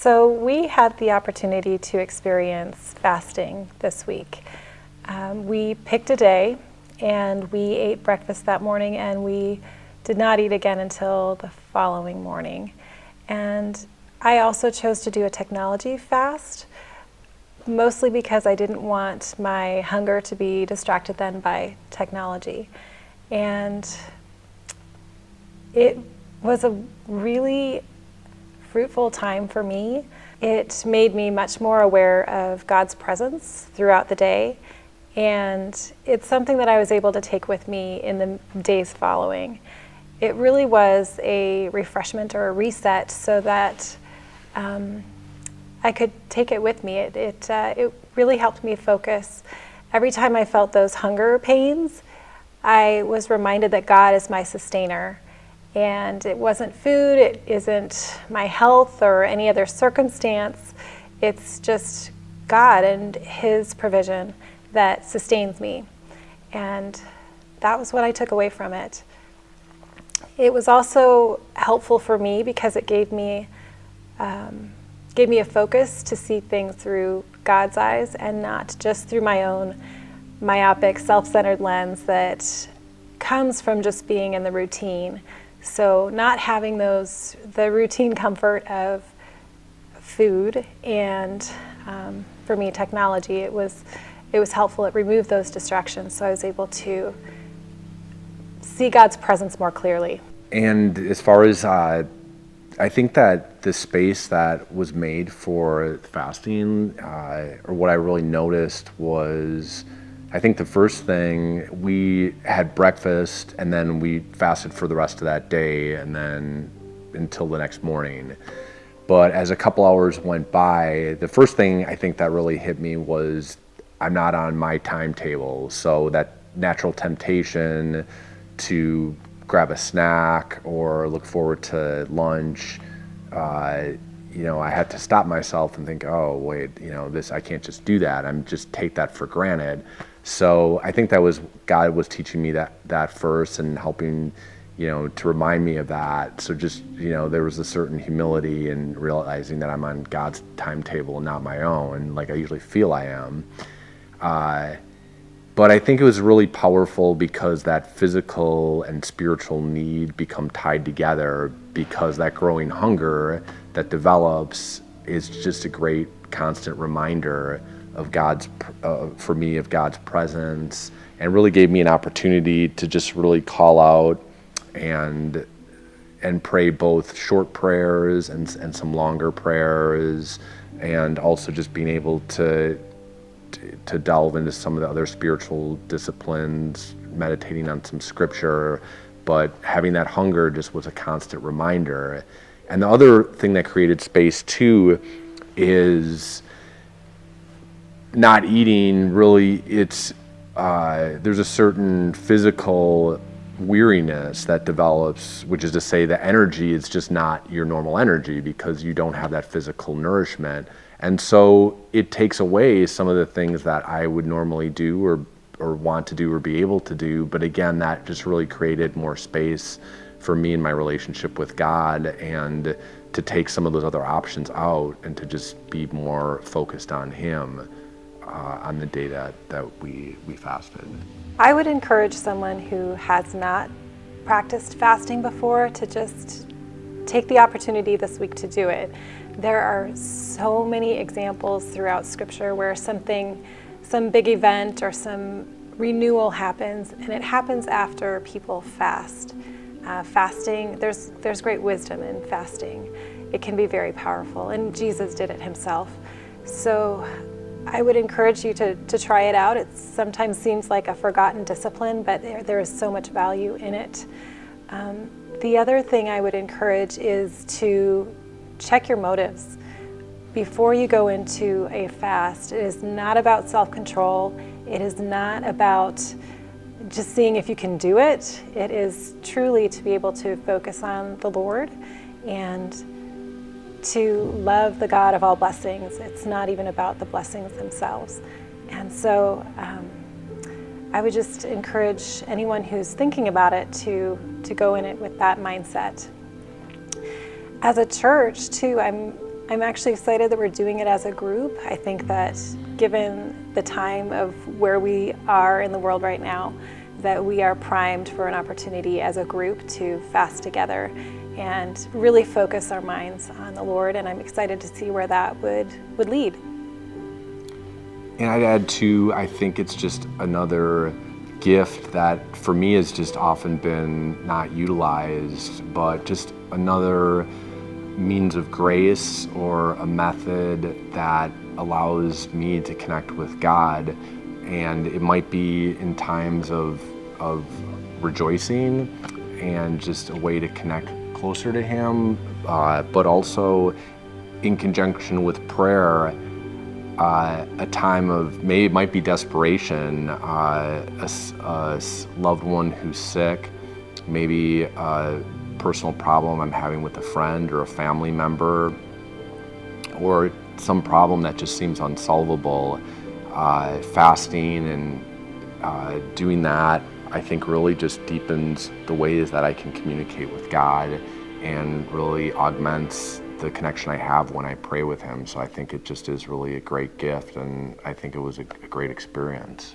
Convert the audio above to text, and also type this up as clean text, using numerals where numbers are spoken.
So we had the opportunity to experience fasting this week. We picked a day and we ate breakfast that morning, and we did not eat again until the following morning. And I also chose to do a technology fast, mostly because I didn't want my hunger to be distracted then by technology. And it was a really fruitful time for me. It made me much more aware of God's presence throughout the day, and it's something that I was able to take with me in the days following. It really was a refreshment or a reset so that I could take it with me. It really helped me focus. Every time I felt those hunger pains, I was reminded that God is my sustainer. And it wasn't food, it isn't my health or any other circumstance. It's just God and His provision that sustains me. And that was what I took away from it. It was also helpful for me because it gave me a focus to see things through God's eyes and not just through my own myopic, self-centered lens that comes from just being in the routine. So not having the routine comfort of food and for me technology, it was helpful. It removed those distractions, so I was able to see God's presence more clearly. And as far as I think that the space that was made for fasting, or what I really noticed was, I think the first thing, we had breakfast and then we fasted for the rest of that day and then until the next morning. But as a couple hours went by, the first thing I think that really hit me was I'm not on my timetable. So that natural temptation to grab a snack or look forward to lunch, I had to stop myself and think, oh wait, I can't just do that. I'm just take that for granted. So I think that was God was teaching me that first and helping, to remind me of that. So just, there was a certain humility in realizing that I'm on God's timetable and not my own, like I usually feel I am. But I think it was really powerful because that physical and spiritual need become tied together, because that growing hunger that develops is just a great constant reminder of for me, of God's presence, and really gave me an opportunity to just really call out and pray both short prayers and some longer prayers, and also just being able to delve into some of the other spiritual disciplines, meditating on some scripture, but having that hunger just was a constant reminder. And the other thing that created space too is not eating. Really, it's there's a certain physical weariness that develops, which is to say the energy is just not your normal energy because you don't have that physical nourishment. And so it takes away some of the things that I would normally do or want to do or be able to do. But again, that just really created more space for me in my relationship with God, and to take some of those other options out and to just be more focused on Him on the day that we fasted. I would encourage someone who has not practiced fasting before to just take the opportunity this week to do it. There are so many examples throughout Scripture where some big event or some renewal happens, and it happens after people fast. Fasting, there's great wisdom in fasting. It can be very powerful, and Jesus did it Himself. So I would encourage you to try it out. It sometimes seems like a forgotten discipline, but there is so much value in it. The other thing I would encourage is to check your motives. Before you go into a fast, it is not about self-control. It is not about just seeing if you can do it. It is truly to be able to focus on the Lord and to love the God of all blessings. It's not even about the blessings themselves. And so I would just encourage anyone who's thinking about it to go in it with that mindset. As a church too, I'm I'm actually excited that we're doing it as a group. I think that given the time of where we are in the world right now, that we are primed for an opportunity as a group to fast together and really focus our minds on the Lord, and I'm excited to see where that would lead. And I'd add too, I think it's just another gift that for me has just often been not utilized, but just another means of grace or a method that allows me to connect with God. And it might be in times of rejoicing and just a way to connect closer to Him, but also in conjunction with prayer, a time of maybe it might be desperation, a loved one who's sick, maybe a personal problem I'm having with a friend or a family member, or some problem that just seems unsolvable. Fasting and doing that, I think, really just deepens the ways that I can communicate with God and really augments the connection I have when I pray with Him. So I think it just is really a great gift, and I think it was a great experience.